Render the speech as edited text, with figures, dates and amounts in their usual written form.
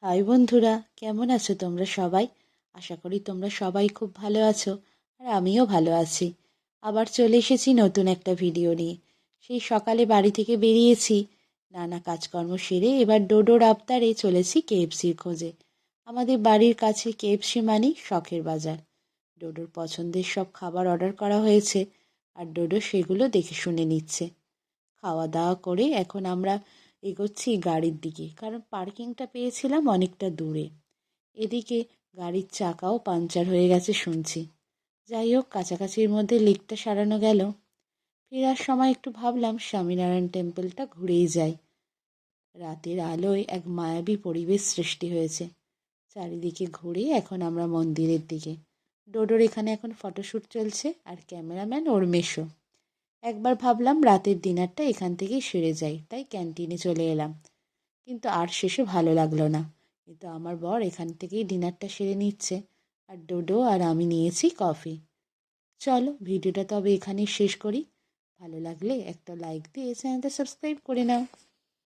High বন্ধুরা, কেমন আছো তোমরা সবাই? আশা করি তোমরা সবাই খুব ভালো আছো। আর আমিও ভালো আছি। আবার চলে এসেছি নতুন একটা ভিডিও নিয়ে। সেই সকালে বাড়ি থেকে বেরিয়েছি, নানা কাজকর্ম সেরে এবার ডোডোর আবদারে চলেছি কেএফসির খোঁজে। আমাদের বাড়ির কাছে কেএফসি মানেই শখের বাজার। ডোডোর পছন্দের সব খাবার অর্ডার করা হয়েছে, আর ডোডো সেগুলো দেখে শুনে নিচ্ছে। খাওয়া দাওয়া করে এখন আমরা এগোচ্ছি গাড়ির দিকে, কারণ পার্কিংটা পেয়েছিলাম অনেকটা দূরে। এদিকে গাড়ির চাকাও পাংচার হয়ে গেছে শুনছি। যাই হোক, কাছাকাছির মধ্যে লিকটা সারানো গেল। ফেরার সময় একটু ভাবলাম স্বামীনারায়ণ টেম্পলটা ঘুরেই যাই। রাতের আলোয় এক মায়াবী পরিবেশ সৃষ্টি হয়েছে। চারিদিকে ঘুরে এখন আমরা মন্দিরের দিকে। ডোডোর এখানে এখন ফটোশ্যুট চলছে, আর ক্যামেরাম্যান ওর মেশো। একবার ভাবলাম রাতের ডিনারটা এখান থেকেই সেরে যাই, তাই ক্যান্টিনে চলে এলাম। কিন্তু আর শেষে ভালো লাগলো না। কিন্তু আমার বর এখান থেকেই ডিনারটা সেরে নিচ্ছে, আর ডোডো আর আমি নিয়েছি কফি। চলো ভিডিওটা তবে এখানেই শেষ করি। ভালো লাগলে একটা লাইক দিয়ে চ্যানেলটা সাবস্ক্রাইব করে নাও।